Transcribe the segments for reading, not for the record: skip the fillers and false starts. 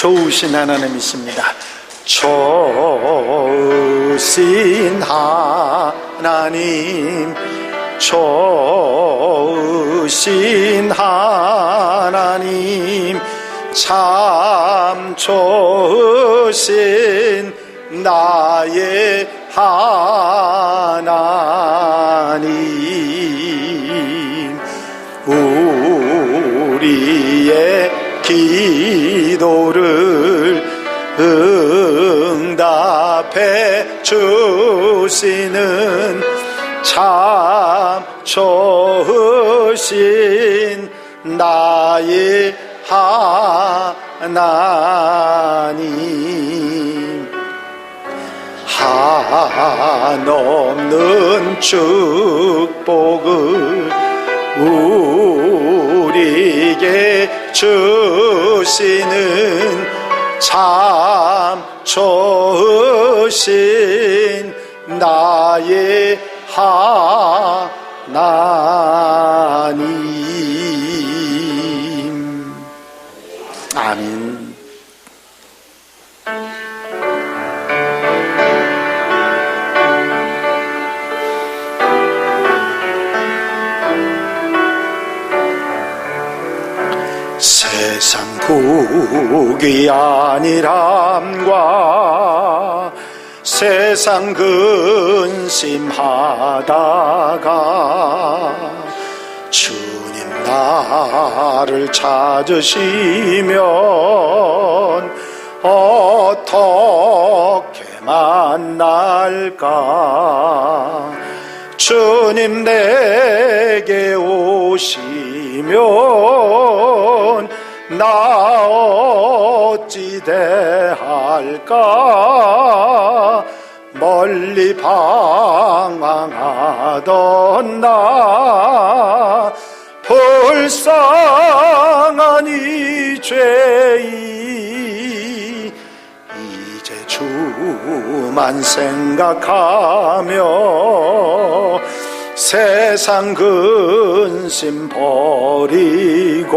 좋으신 하나님이십니다. 좋으신 하나님, 좋으신 하나님, 참 좋으신 나의 하나님, 우리의 기도를 응답해 주시는 참 좋으신 나의 하나님, 한없는 축복을 우리에게 주시는 참 좋으신 나의 하나님. 아멘. 세상 국이 아니람과 세상 근심하다가 주님 나를 찾으시면 어떻게 만날까? 주님 내게 오시면 나 어찌 대할까? 멀리 방황하던 나 불쌍한 이 죄인 이제 주만 생각하며 세상 근심 버리고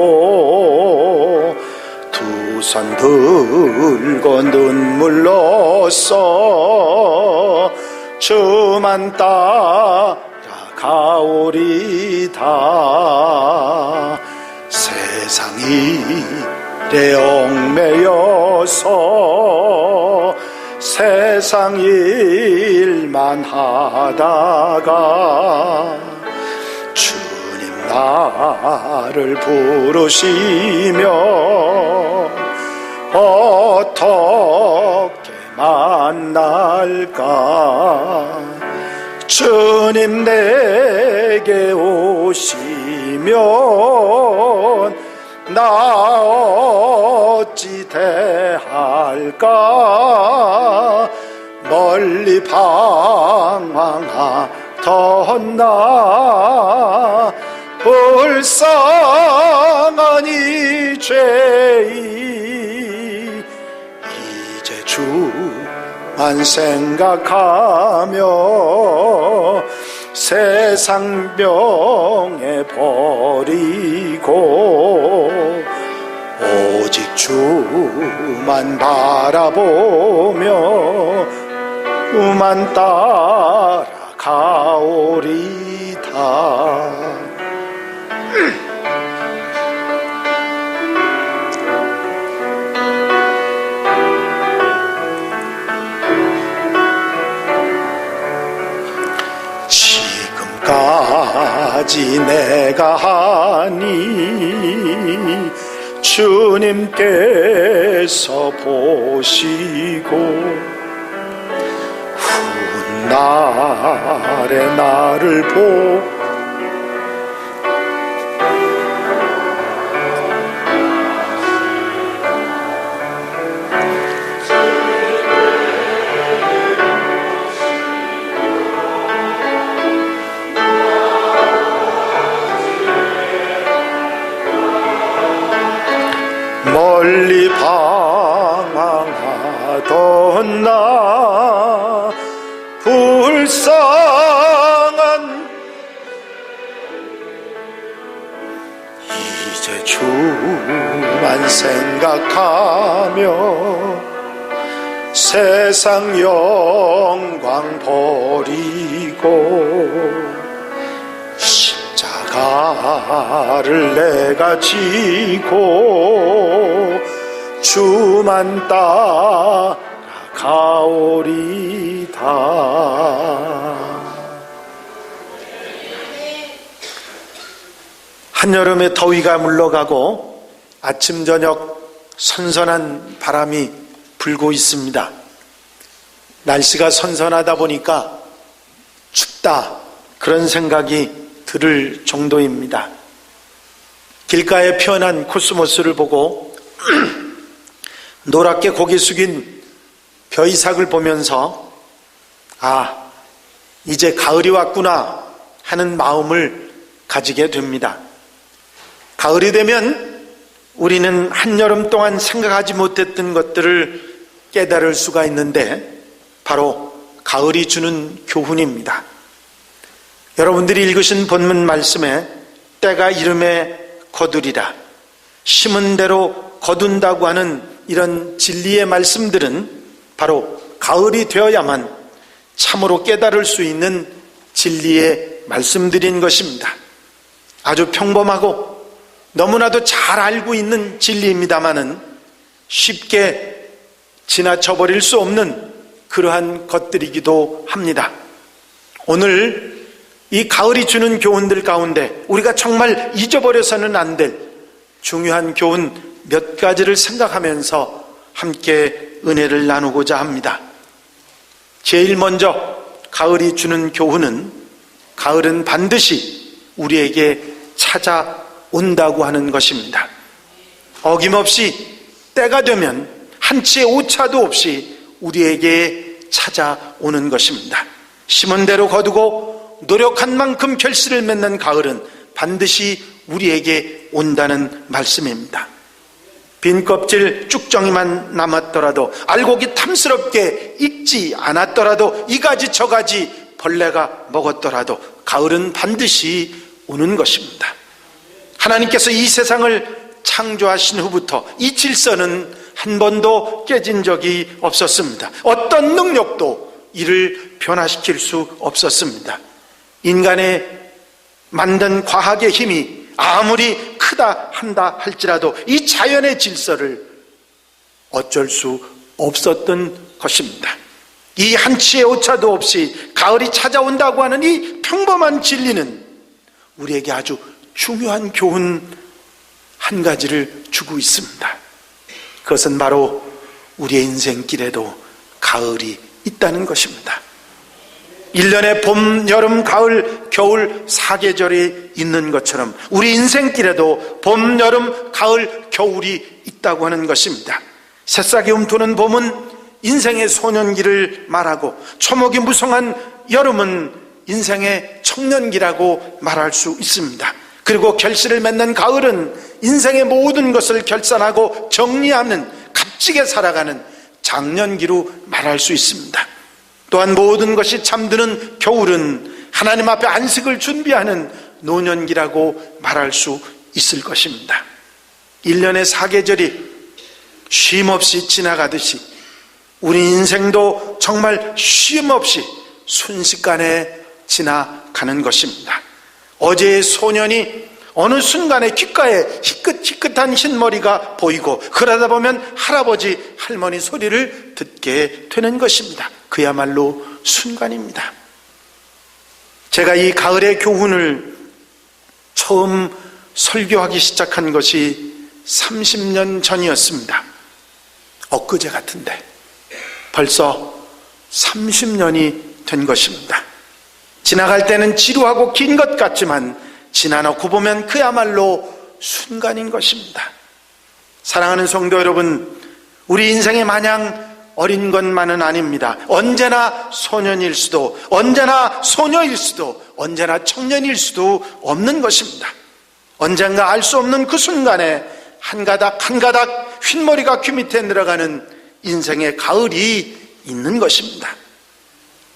두 손 들고 눈물로써 주만 따라가오리다. 세상 일에 얽매여서 세상 일만 하다가 주님 나를 부르시며 어떻게 만날까? 주님 내게 오시면 나 어찌 대할까? 멀리 방황하던 나 불쌍한 이 죄인 이제 주만 생각하며 세상 병에 버리고 오직 주만 바라보며 주만 따라가오리다. 지금까지 내가 하니 주님께서 보시고 훗날에 나를 멀리 방황하던 나 불쌍한 이제 주만 만 생각하며 세상 영광 버리고 십자가를 내가 지고 주만 따라가오리다. 한여름의 더위가 물러가고 아침 저녁 선선한 바람이 불고 있습니다. 날씨가 선선하다 보니까 춥다, 그런 생각이 들을 정도입니다. 길가에 피어난 코스모스를 보고 노랗게 고개 숙인 벼이삭을 보면서 아, 이제 가을이 왔구나 하는 마음을 가지게 됩니다. 가을이 되면 우리는 한여름 동안 생각하지 못했던 것들을 깨달을 수가 있는데 바로 가을이 주는 교훈입니다. 여러분들이 읽으신 본문 말씀에 때가 이름에 거두리라, 심은 대로 거둔다고 하는 이런 진리의 말씀들은 바로 가을이 되어야만 참으로 깨달을 수 있는 진리의 말씀들인 것입니다. 아주 평범하고 너무나도 잘 알고 있는 진리입니다마는 쉽게 지나쳐버릴 수 없는 그러한 것들이기도 합니다. 오늘 이 가을이 주는 교훈들 가운데 우리가 정말 잊어버려서는 안 될 중요한 교훈 몇 가지를 생각하면서 함께 은혜를 나누고자 합니다. 제일 먼저 가을이 주는 교훈은 가을은 반드시 우리에게 찾아온다고 하는 것입니다. 어김없이 때가 되면 한치의 오차도 없이 우리에게 찾아오는 것입니다. 심은 대로 거두고 노력한 만큼 결실을 맺는 가을은 반드시 우리에게 온다는 말씀입니다. 빈 껍질 쭉정이만 남았더라도, 알곡이 탐스럽게 익지 않았더라도, 이가지 저가지 벌레가 먹었더라도 가을은 반드시 오는 것입니다. 하나님께서 이 세상을 창조하신 후부터 이 질서는 한 번도 깨진 적이 없었습니다. 어떤 능력도 이를 변화시킬 수 없었습니다. 인간의 만든 과학의 힘이 아무리 크다 한다 할지라도 이 자연의 질서를 어쩔 수 없었던 것입니다. 이 한치의 오차도 없이 가을이 찾아온다고 하는 이 평범한 진리는 우리에게 아주 중요한 교훈 한 가지를 주고 있습니다. 그것은 바로 우리의 인생길에도 가을이 있다는 것입니다. 1년에 봄, 여름, 가을, 겨울 4계절이 있는 것처럼 우리 인생길에도 봄, 여름, 가을, 겨울이 있다고 하는 것입니다. 새싹이 움트는 봄은 인생의 소년기를 말하고, 초목이 무성한 여름은 인생의 청년기라고 말할 수 있습니다. 그리고 결실을 맺는 가을은 인생의 모든 것을 결산하고 정리하는, 값지게 살아가는 장년기로 말할 수 있습니다. 또한 모든 것이 잠드는 겨울은 하나님 앞에 안식을 준비하는 노년기라고 말할 수 있을 것입니다. 1년의 4계절이 쉼없이 지나가듯이 우리 인생도 정말 쉼없이 순식간에 지나가는 것입니다. 어제의 소년이 어느 순간에 귓가에 희끗희끗한 흰머리가 보이고, 그러다 보면 할아버지 할머니 소리를 듣게 되는 것입니다. 그야말로 순간입니다. 제가 이 가을의 교훈을 처음 설교하기 시작한 것이 30년 전이었습니다. 엊그제 같은데 벌써 30년이 된 것입니다. 지나갈 때는 지루하고 긴 것 같지만 지나놓고 보면 그야말로 순간인 것입니다. 사랑하는 성도 여러분, 우리 인생에 마냥 어린 것만은 아닙니다. 언제나 소년일 수도, 언제나 소녀일 수도, 언제나 청년일 수도 없는 것입니다. 언젠가 알 수 없는 그 순간에 한 가닥 한 가닥 흰머리가 귀 밑에 늘어가는 인생의 가을이 있는 것입니다.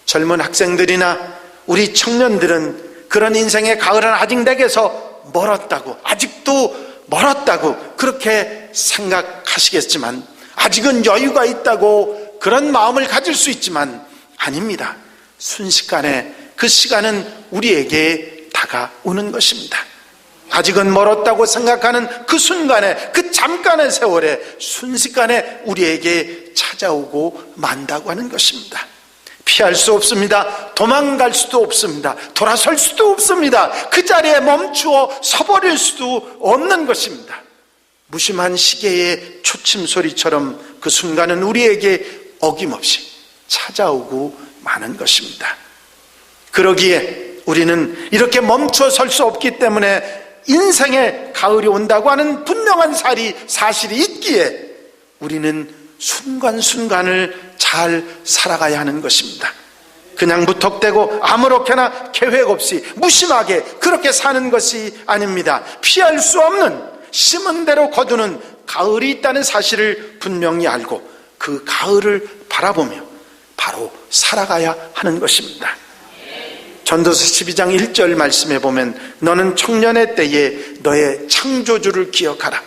젊은 학생들이나 우리 청년들은 그런 인생의 가을은 아직 내게서 멀었다고, 아직도 멀었다고 그렇게 생각하시겠지만, 아직은 여유가 있다고 그런 마음을 가질 수 있지만 아닙니다. 순식간에 그 시간은 우리에게 다가오는 것입니다. 아직은 멀었다고 생각하는 그 순간에, 그 잠깐의 세월에 순식간에 우리에게 찾아오고 만다고 하는 것입니다. 피할 수 없습니다. 도망갈 수도 없습니다. 돌아설 수도 없습니다. 그 자리에 멈추어 서버릴 수도 없는 것입니다. 무심한 시계의 초침 소리처럼 그 순간은 우리에게 어김없이 찾아오고 마는 것입니다. 그러기에 우리는 이렇게 멈춰 설 수 없기 때문에 인생의 가을이 온다고 하는 분명한 사실이 있기에 우리는 순간순간을 잘 살아가야 하는 것입니다. 그냥 무턱대고 아무렇게나 계획 없이 무심하게 그렇게 사는 것이 아닙니다. 피할 수 없는, 심은 대로 거두는 가을이 있다는 사실을 분명히 알고 그 가을을 바라보며 바로 살아가야 하는 것입니다. 전도서 12장 1절 말씀에 보면, 너는 청년의 때에 너의 창조주를 기억하라.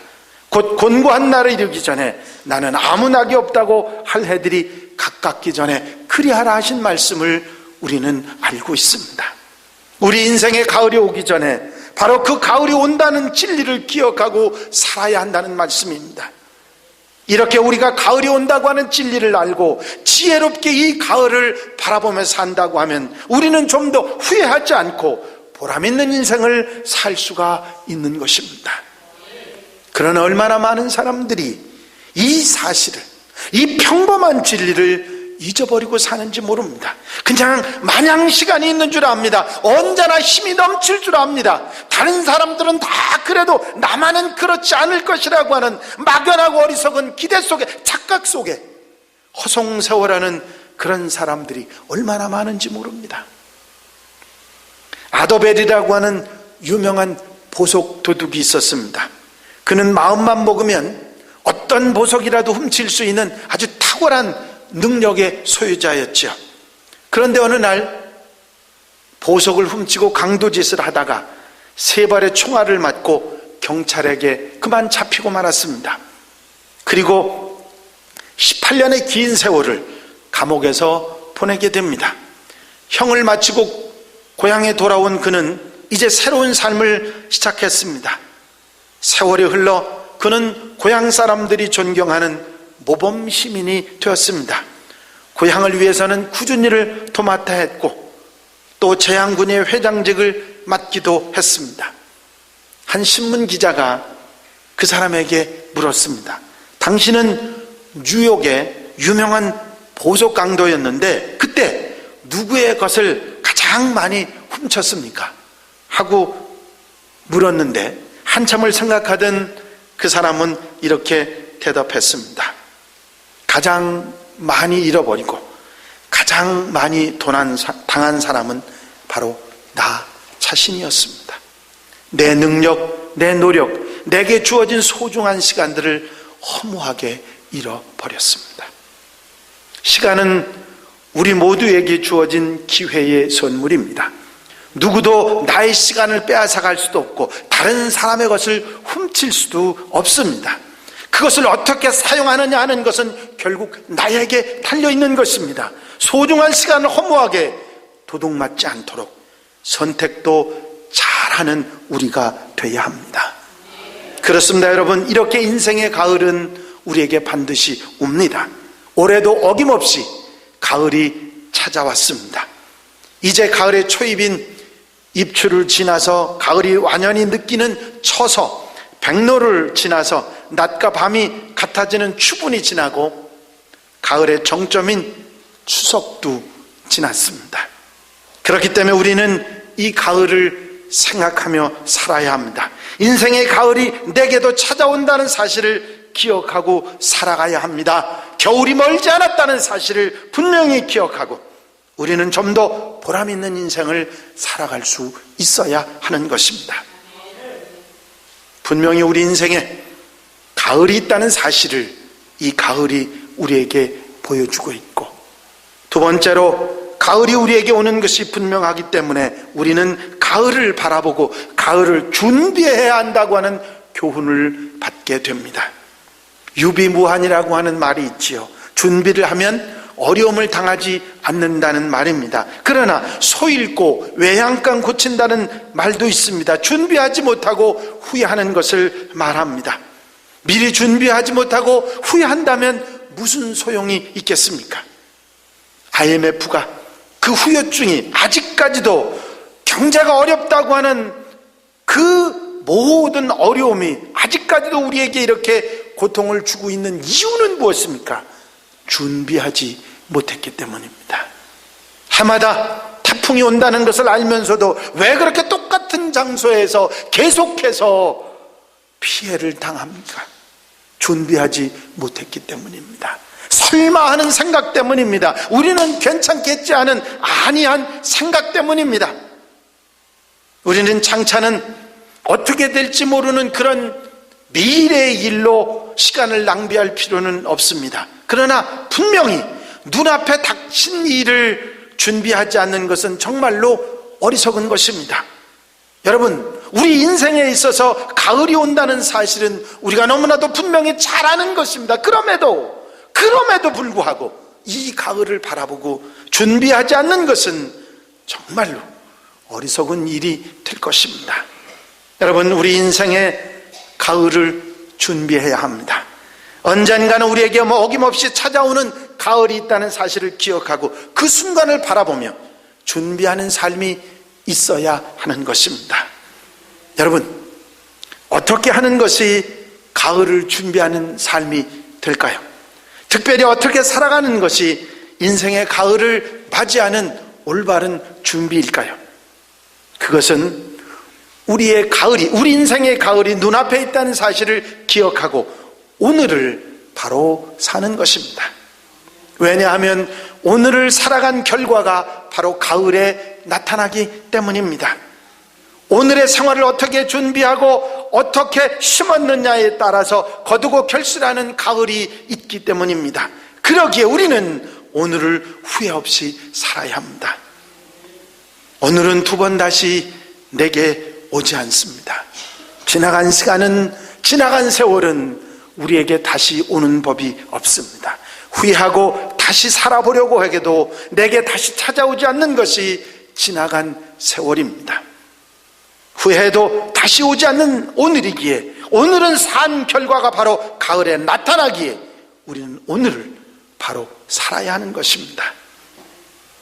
곧 곤고한 날을 이르기 전에 나는 아무 낙이 없다고 할 해들이 가깝기 전에 그리하라 하신 말씀을 우리는 알고 있습니다. 우리 인생의 가을이 오기 전에 바로 그 가을이 온다는 진리를 기억하고 살아야 한다는 말씀입니다. 이렇게 우리가 가을이 온다고 하는 진리를 알고 지혜롭게 이 가을을 바라보며 산다고 하면 우리는 좀 더 후회하지 않고 보람 있는 인생을 살 수가 있는 것입니다. 그러나 얼마나 많은 사람들이 이 사실을, 이 평범한 진리를 잊어버리고 사는지 모릅니다. 그냥 마냥 시간이 있는 줄 압니다. 언제나 힘이 넘칠 줄 압니다. 다른 사람들은 다 그래도 나만은 그렇지 않을 것이라고 하는 막연하고 어리석은 기대 속에, 착각 속에 허송세월하는 그런 사람들이 얼마나 많은지 모릅니다. 아도벨이라고 하는 유명한 보석 도둑이 있었습니다. 그는 마음만 먹으면 어떤 보석이라도 훔칠 수 있는 아주 탁월한 능력의 소유자였죠. 그런데 어느 날 보석을 훔치고 강도짓을 하다가 3발의 총알을 맞고 경찰에게 그만 잡히고 말았습니다. 그리고 18년의 긴 세월을 감옥에서 보내게 됩니다. 형을 마치고 고향에 돌아온 그는 이제 새로운 삶을 시작했습니다. 세월이 흘러 그는 고향 사람들이 존경하는 모범 시민이 되었습니다. 고향을 위해서는 꾸준히 일을 도맡아 했고 또 재향군의 회장직을 맡기도 했습니다. 한 신문 기자가 그 사람에게 물었습니다. 당신은 뉴욕의 유명한 보석 강도였는데 그때 누구의 것을 가장 많이 훔쳤습니까? 하고 물었는데 한참을 생각하던 그 사람은 이렇게 대답했습니다. 가장 많이 잃어버리고 가장 많이 당한 사람은 바로 나 자신이었습니다. 내 능력, 내 노력, 내게 주어진 소중한 시간들을 허무하게 잃어버렸습니다. 시간은 우리 모두에게 주어진 기회의 선물입니다. 누구도 나의 시간을 빼앗아갈 수도 없고 다른 사람의 것을 훔칠 수도 없습니다. 그것을 어떻게 사용하느냐 하는 것은 결국 나에게 달려있는 것입니다. 소중한 시간을 허무하게 도둑맞지 않도록 선택도 잘하는 우리가 되어야 합니다. 그렇습니다, 여러분. 이렇게 인생의 가을은 우리에게 반드시 옵니다. 올해도 어김없이 가을이 찾아왔습니다. 이제 가을의 초입인 입추를 지나서 가을이 완연히 느끼는 처서, 백로를 지나서 낮과 밤이 같아지는 추분이 지나고 가을의 정점인 추석도 지났습니다. 그렇기 때문에 우리는 이 가을을 생각하며 살아야 합니다. 인생의 가을이 내게도 찾아온다는 사실을 기억하고 살아가야 합니다. 겨울이 멀지 않았다는 사실을 분명히 기억하고 우리는 좀 더 보람 있는 인생을 살아갈 수 있어야 하는 것입니다. 분명히 우리 인생에 가을이 있다는 사실을 이 가을이 우리에게 보여주고 있고, 두 번째로 가을이 우리에게 오는 것이 분명하기 때문에 우리는 가을을 바라보고 가을을 준비해야 한다고 하는 교훈을 받게 됩니다. 유비무환이라고 하는 말이 있지요. 준비를 하면 어려움을 당하지 않는다는 말입니다. 그러나 소 잃고 외양간 고친다는 말도 있습니다. 준비하지 못하고 후회하는 것을 말합니다. 미리 준비하지 못하고 후회한다면 무슨 소용이 있겠습니까? IMF가 그 후유증이 아직까지도 경제가 어렵다고 하는 그 모든 어려움이 아직까지도 우리에게 이렇게 고통을 주고 있는 이유는 무엇입니까? 준비하지 못했기 때문입니다. 해마다 태풍이 온다는 것을 알면서도 왜 그렇게 똑같은 장소에서 계속해서 피해를 당합니까? 준비하지 못했기 때문입니다. 설마 하는 생각 때문입니다. 우리는 괜찮겠지 하는 아니한 생각 때문입니다. 우리는 장차는 어떻게 될지 모르는 그런 미래의 일로 시간을 낭비할 필요는 없습니다. 그러나 분명히 눈앞에 닥친 일을 준비하지 않는 것은 정말로 어리석은 것입니다. 여러분, 우리 인생에 있어서 가을이 온다는 사실은 우리가 너무나도 분명히 잘 아는 것입니다. 그럼에도 불구하고 이 가을을 바라보고 준비하지 않는 것은 정말로 어리석은 일이 될 것입니다. 여러분, 우리 인생에 가을을 준비해야 합니다. 언젠가는 우리에게 어김없이 찾아오는 가을이 있다는 사실을 기억하고 그 순간을 바라보며 준비하는 삶이 있어야 하는 것입니다. 여러분, 어떻게 하는 것이 가을을 준비하는 삶이 될까요? 특별히 어떻게 살아가는 것이 인생의 가을을 맞이하는 올바른 준비일까요? 그것은 우리의 가을이, 우리 인생의 가을이 눈앞에 있다는 사실을 기억하고 오늘을 바로 사는 것입니다. 왜냐하면 오늘을 살아간 결과가 바로 가을에 나타나기 때문입니다. 오늘의 생활을 어떻게 준비하고 어떻게 심었느냐에 따라서 거두고 결실하는 가을이 있기 때문입니다. 그러기에 우리는 오늘을 후회 없이 살아야 합니다. 오늘은 두 번 다시 내게 오지 않습니다. 지나간 시간은, 지나간 세월은 우리에게 다시 오는 법이 없습니다. 후회하고 다시 살아보려고 해도 내게 다시 찾아오지 않는 것이 지나간 세월입니다. 후회해도 다시 오지 않는 오늘이기에, 오늘은 산 결과가 바로 가을에 나타나기에 우리는 오늘을 바로 살아야 하는 것입니다.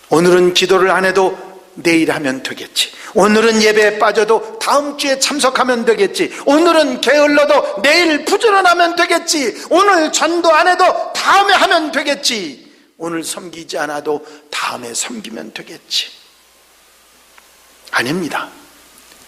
오늘은 기도를 안 해도 내일 하면 되겠지. 오늘은 예배에 빠져도 다음 주에 참석하면 되겠지. 오늘은 게을러도 내일 부지런하면 되겠지. 오늘 전도 안 해도 다음에 하면 되겠지. 오늘 섬기지 않아도 다음에 섬기면 되겠지. 아닙니다.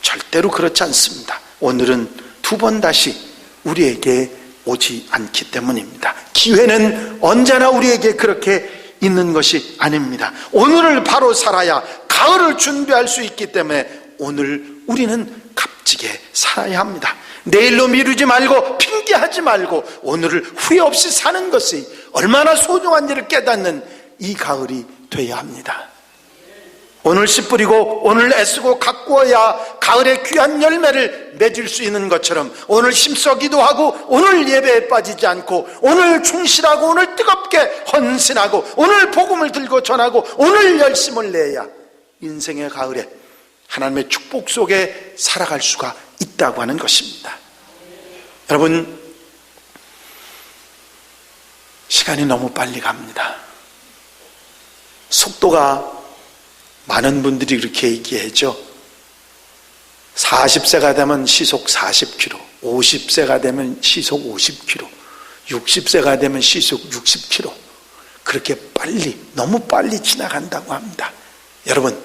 절대로 그렇지 않습니다. 오늘은 두 번 다시 우리에게 오지 않기 때문입니다. 기회는 언제나 우리에게 그렇게 있는 것이 아닙니다. 오늘을 바로 살아야 가을을 준비할 수 있기 때문에 오늘 우리는 값지게 살아야 합니다. 내일로 미루지 말고 핑계하지 말고 오늘을 후회 없이 사는 것이 얼마나 소중한지를 깨닫는 이 가을이 되어야 합니다. 오늘 씨 뿌리고 오늘 애쓰고 가꾸어야 가을의 귀한 열매를 맺을 수 있는 것처럼 오늘 힘써 기도하고 오늘 예배에 빠지지 않고 오늘 충실하고 오늘 뜨겁게 헌신하고 오늘 복음을 들고 전하고 오늘 열심을 내야 인생의 가을에 하나님의 축복 속에 살아갈 수가 있다고 하는 것입니다. 여러분, 시간이 너무 빨리 갑니다. 속도가 많은 분들이 그렇게 얘기하죠. 40세가 되면 시속 40km, 50세가 되면 시속 50km, 60세가 되면 시속 60km. 그렇게 빨리, 너무 빨리 지나간다고 합니다. 여러분,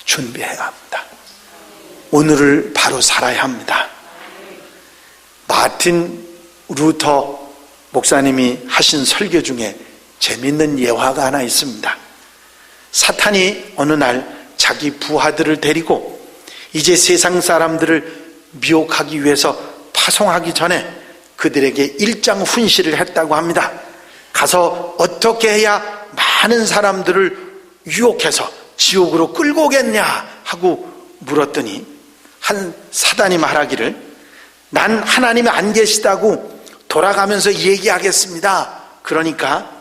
준비해야 합니다. 오늘을 바로 살아야 합니다. 마틴 루터 목사님이 하신 설교 중에 재밌는 예화가 하나 있습니다. 사탄이 어느 날 자기 부하들을 데리고 이제 세상 사람들을 미혹하기 위해서 파송하기 전에 그들에게 일장 훈시를 했다고 합니다. 가서 어떻게 해야 많은 사람들을 유혹해서 지옥으로 끌고 오겠냐 하고 물었더니 한 사단이 말하기를, 난 하나님이 안 계시다고 돌아가면서 얘기하겠습니다. 그러니까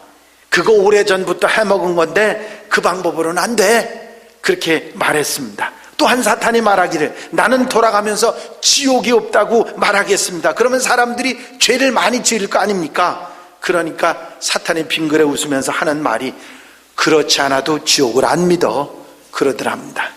그거 오래전부터 해먹은 건데 그 방법으로는 안 돼, 그렇게 말했습니다. 또 한 사탄이 말하기를, 나는 돌아가면서 지옥이 없다고 말하겠습니다. 그러면 사람들이 죄를 많이 지을 거 아닙니까? 그러니까 사탄이 빙그레 웃으면서 하는 말이, 그렇지 않아도 지옥을 안 믿어, 그러더랍니다.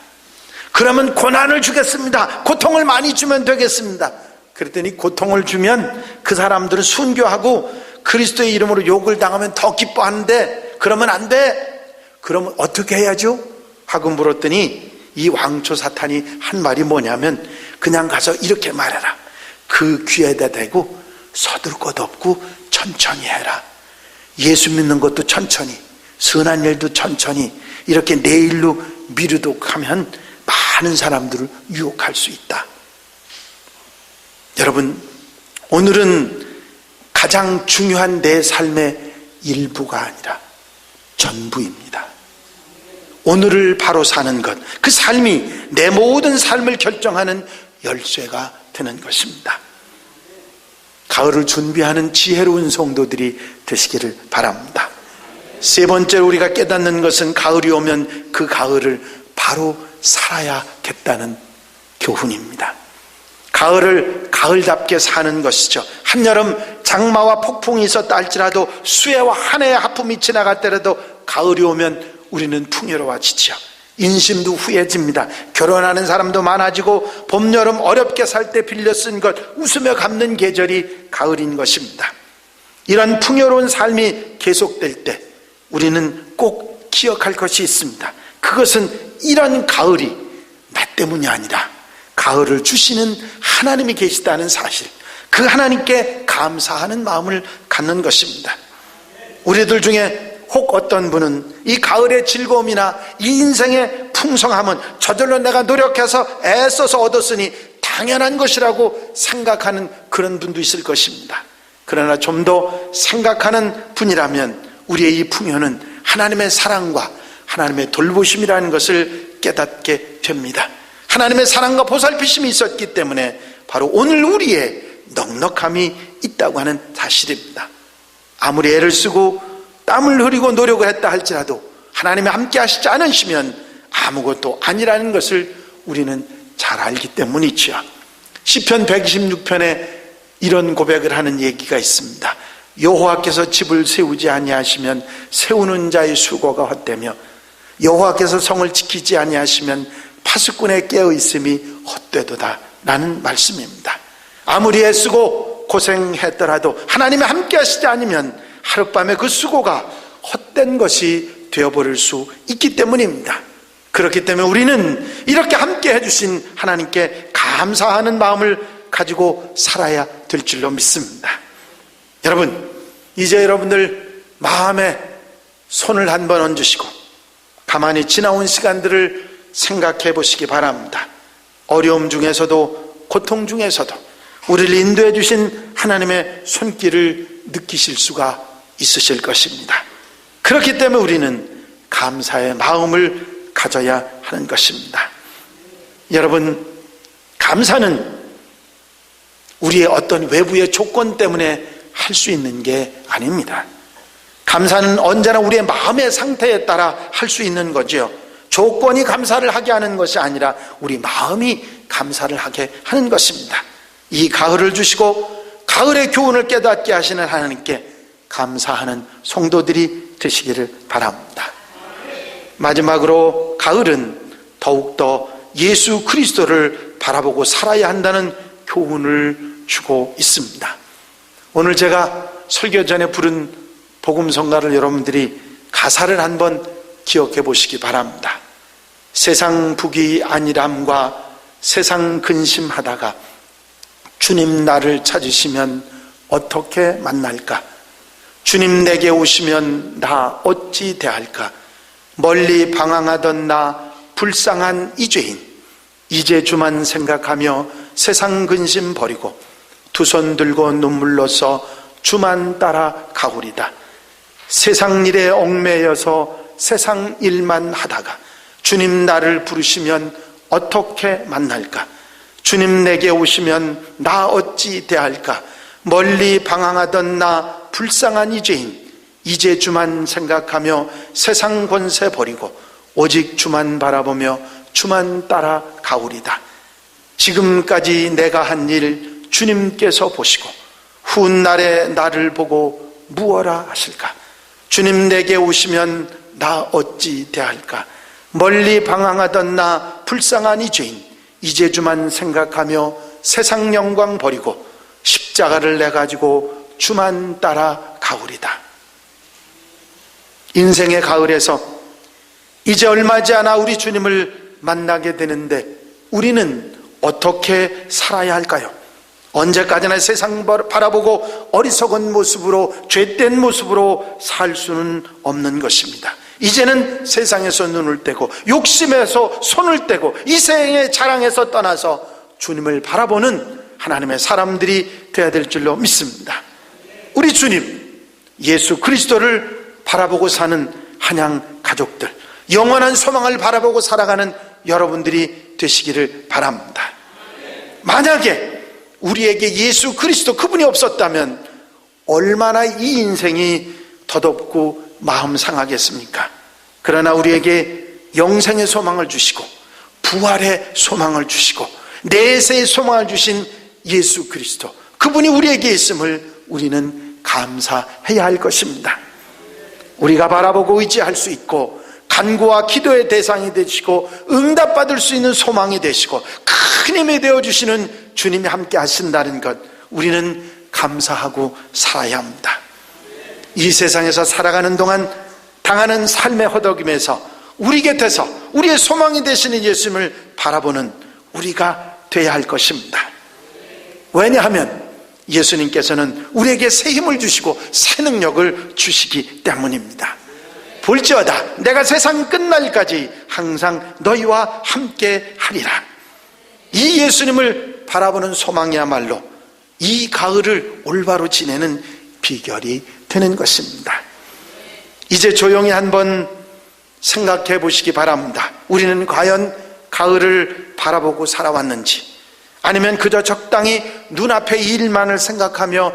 그러면 고난을 주겠습니다. 고통을 많이 주면 되겠습니다. 그랬더니 고통을 주면 그 사람들은 순교하고 그리스도의 이름으로 욕을 당하면 더 기뻐하는데, 그러면 안 돼. 그러면 어떻게 해야죠? 하고 물었더니 이 왕초 사탄이 한 말이 뭐냐면, 그냥 가서 이렇게 말해라. 그 귀에다 대고 서둘 것 없고 천천히 해라. 예수 믿는 것도 천천히, 선한 일도 천천히, 이렇게 내일로 미루도록 하면 많은 사람들을 유혹할 수 있다. 여러분, 오늘은 가장 중요한 내 삶의 일부가 아니라 전부입니다. 오늘을 바로 사는 것, 그 삶이 내 모든 삶을 결정하는 열쇠가 되는 것입니다. 가을을 준비하는 지혜로운 성도들이 되시기를 바랍니다. 세 번째로 우리가 깨닫는 것은, 가을이 오면 그 가을을 바로 살아야겠다는 교훈입니다. 가을을 가을답게 사는 것이죠. 한여름 장마와 폭풍이 있었다 할지라도, 수해와 한 해의 하품이 지나갔더라도 가을이 오면 우리는 풍요로워지죠. 인심도 후해집니다. 결혼하는 사람도 많아지고, 봄, 여름 어렵게 살 때 빌려 쓴 것 웃으며 갚는 계절이 가을인 것입니다. 이런 풍요로운 삶이 계속될 때 우리는 꼭 기억할 것이 있습니다. 그것은 이런 가을이 나 때문이 아니라 가을을 주시는 하나님이 계시다는 사실, 그 하나님께 감사하는 마음을 갖는 것입니다. 우리들 중에 혹 어떤 분은 이 가을의 즐거움이나 이 인생의 풍성함은 저절로 내가 노력해서 애써서 얻었으니 당연한 것이라고 생각하는 그런 분도 있을 것입니다. 그러나 좀 더 생각하는 분이라면, 우리의 이 풍요는 하나님의 사랑과 하나님의 돌보심이라는 것을 깨닫게 됩니다. 하나님의 사랑과 보살피심이 있었기 때문에 바로 오늘 우리의 넉넉함이 있다고 하는 사실입니다. 아무리 애를 쓰고 땀을 흘리고 노력을 했다 할지라도 하나님이 함께 하시지 않으시면 아무것도 아니라는 것을 우리는 잘 알기 때문이죠. 시편 126편에 이런 고백을 하는 얘기가 있습니다. 여호와께서 집을 세우지 아니하시면 세우는 자의 수고가 헛되며, 여호와께서 성을 지키지 아니하시면 파수꾼의 깨어있음이 헛되도다 라는 말씀입니다. 아무리 애쓰고 고생했더라도 하나님이 함께 하시지 않으면 하룻밤에 그 수고가 헛된 것이 되어버릴 수 있기 때문입니다. 그렇기 때문에 우리는 이렇게 함께 해주신 하나님께 감사하는 마음을 가지고 살아야 될 줄로 믿습니다. 여러분, 이제 여러분들 마음에 손을 한번 얹으시고 가만히 지나온 시간들을 생각해 보시기 바랍니다. 어려움 중에서도 고통 중에서도 우리를 인도해 주신 하나님의 손길을 느끼실 수가 있으실 것입니다. 그렇기 때문에 우리는 감사의 마음을 가져야 하는 것입니다. 여러분, 감사는 우리의 어떤 외부의 조건 때문에 할 수 있는 게 아닙니다. 감사는 언제나 우리의 마음의 상태에 따라 할 수 있는 거죠. 조건이 감사를 하게 하는 것이 아니라 우리 마음이 감사를 하게 하는 것입니다. 이 가을을 주시고 가을의 교훈을 깨닫게 하시는 하나님께 감사하는 성도들이 되시기를 바랍니다. 마지막으로, 가을은 더욱더 예수 그리스도를 바라보고 살아야 한다는 교훈을 주고 있습니다. 오늘 제가 설교 전에 부른 복음성가를 여러분들이 가사를 한번 기억해 보시기 바랍니다. 세상 부귀 안일함과 세상 근심하다가 주님 나를 찾으시면 어떻게 만날까? 주님 내게 오시면 나 어찌 대할까? 멀리 방황하던 나 불쌍한 이 죄인, 이제 주만 생각하며 세상 근심 버리고 두 손 들고 눈물로써 주만 따라 가오리다. 세상 일에 얽매여서 세상 일만 하다가 주님 나를 부르시면 어떻게 만날까? 주님 내게 오시면 나 어찌 대할까? 멀리 방황하던 나 불쌍한 이죄인, 이제 주만 생각하며 세상 권세 버리고 오직 주만 바라보며 주만 따라 가오리다. 지금까지 내가 한 일 주님께서 보시고 훗날에 나를 보고 무엇라 하실까? 주님 내게 오시면 나 어찌 대할까? 멀리 방황하던 나 불쌍한 이죄인, 이제 주만 생각하며 세상 영광 버리고 십자가를 내가지고 주만 따라 가오리다. 인생의 가을에서 이제 얼마지 않아 우리 주님을 만나게 되는데 우리는 어떻게 살아야 할까요? 언제까지나 세상 바라보고 어리석은 모습으로, 죄된 모습으로 살 수는 없는 것입니다. 이제는 세상에서 눈을 떼고 욕심에서 손을 떼고 이 세상의 자랑에서 떠나서 주님을 바라보는 하나님의 사람들이 되어야 될 줄로 믿습니다. 우리 주님 예수 그리스도를 바라보고 사는 한양 가족들, 영원한 소망을 바라보고 살아가는 여러분들이 되시기를 바랍니다. 만약에 우리에게 예수 그리스도 그분이 없었다면 얼마나 이 인생이 덧없고 마음 상하겠습니까? 그러나 우리에게 영생의 소망을 주시고 부활의 소망을 주시고 내세의 소망을 주신 예수 그리스도, 그분이 우리에게 있음을 우리는 감사해야 할 것입니다. 우리가 바라보고 의지할 수 있고 간구와 기도의 대상이 되시고 응답받을 수 있는 소망이 되시고 큰 힘이 되어주시는 주님이 함께 하신다는 것, 우리는 감사하고 살아야 합니다. 이 세상에서 살아가는 동안 당하는 삶의 허덕임에서 우리 곁에서 우리의 소망이 되시는 예수님을 바라보는 우리가 되어야 할 것입니다. 왜냐하면 예수님께서는 우리에게 새 힘을 주시고 새 능력을 주시기 때문입니다. 볼지어다 내가 세상 끝날까지 항상 너희와 함께 하리라. 이 예수님을 바라보는 소망이야말로 이 가을을 올바로 지내는 비결이 되는 것입니다. 이제 조용히 한번 생각해 보시기 바랍니다. 우리는 과연 가을을 바라보고 살아왔는지, 아니면 그저 적당히 눈앞의 일만을 생각하며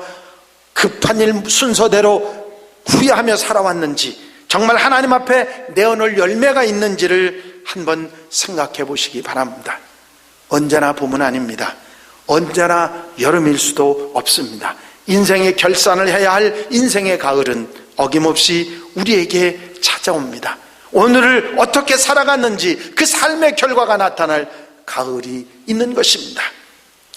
급한 일 순서대로 후회하며 살아왔는지, 정말 하나님 앞에 내어놓을 열매가 있는지를 한번 생각해 보시기 바랍니다. 언제나 봄은 아닙니다. 언제나 여름일 수도 없습니다. 인생의 결산을 해야 할 인생의 가을은 어김없이 우리에게 찾아옵니다. 오늘을 어떻게 살아갔는지 그 삶의 결과가 나타날 가을이 있는 것입니다.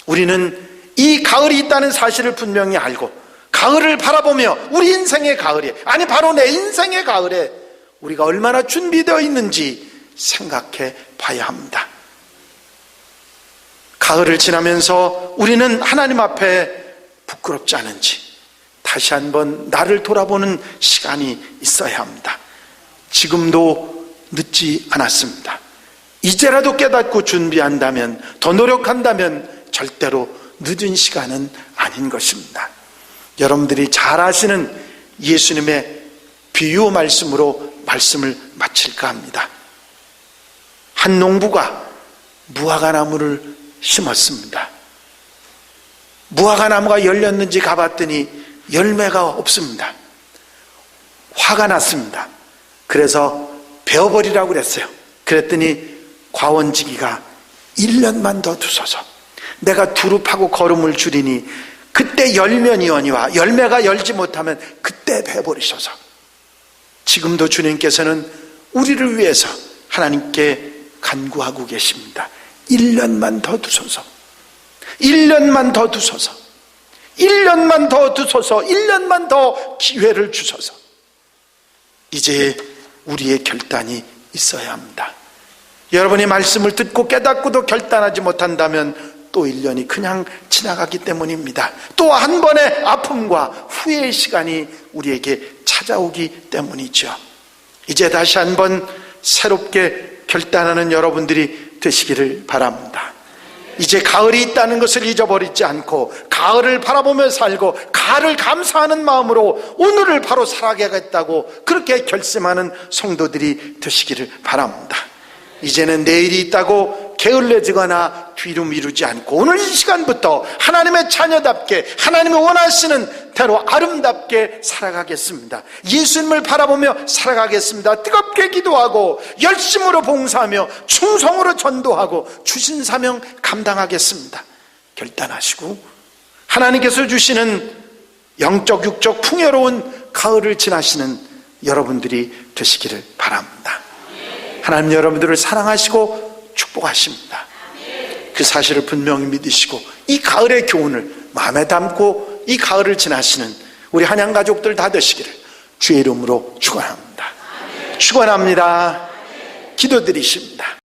우리는 이 가을이 있다는 사실을 분명히 알고 가을을 바라보며 우리 인생의 가을에, 아니 바로 내 인생의 가을에 우리가 얼마나 준비되어 있는지 생각해 봐야 합니다. 가을을 지나면서 우리는 하나님 앞에 부끄럽지 않은지 다시 한번 나를 돌아보는 시간이 있어야 합니다. 지금도 늦지 않았습니다. 이제라도 깨닫고 준비한다면, 더 노력한다면 절대로 늦은 시간은 아닌 것입니다. 여러분들이 잘 아시는 예수님의 비유 말씀으로 말씀을 마칠까 합니다. 한 농부가 무화과나무를 심었습니다. 무화과나무가 열렸는지 가봤더니 열매가 없습니다. 화가 났습니다. 그래서 베어버리라고 그랬어요. 그랬더니 과원지기가 1년만 더 두소서, 내가 두릅하고 거름을 줄이니 그때 열면이오니와 열매가 열지 못하면 그때 베어버리소서. 지금도 주님께서는 우리를 위해서 하나님께 간구하고 계십니다. 1년만 더 두소서, 1년만 더 두소서, 1년만 더 두소서, 1년만 더 기회를 주소서. 이제 우리의 결단이 있어야 합니다. 여러분이 말씀을 듣고 깨닫고도 결단하지 못한다면 또 1년이 그냥 지나가기 때문입니다. 또 한 번의 아픔과 후회의 시간이 우리에게 찾아오기 때문이죠. 이제 다시 한번 새롭게 결단하는 여러분들이 되시기를 바랍니다. 이제 가을이 있다는 것을 잊어버리지 않고 가을을 바라보며 살고 가을을 감사하는 마음으로 오늘을 바로 살아가겠다고 그렇게 결심하는 성도들이 되시기를 바랍니다. 이제는 내일이 있다고 게을러지거나 뒤로 미루지 않고 오늘 이 시간부터 하나님의 자녀답게 하나님이 원하시는 대로 아름답게 살아가겠습니다. 예수님을 바라보며 살아가겠습니다. 뜨겁게 기도하고 열심으로 봉사하며 충성으로 전도하고 주신 사명 감당하겠습니다. 결단하시고 하나님께서 주시는 영적 육적 풍요로운 가을을 지나시는 여러분들이 되시기를 바랍니다. 하나님 여러분들을 사랑하시고 축복하십니다. 그 사실을 분명히 믿으시고 이 가을의 교훈을 마음에 담고 이 가을을 지나시는 우리 한양 가족들 다 되시기를 주의 이름으로 축원합니다. 축원합니다. 기도드리십니다.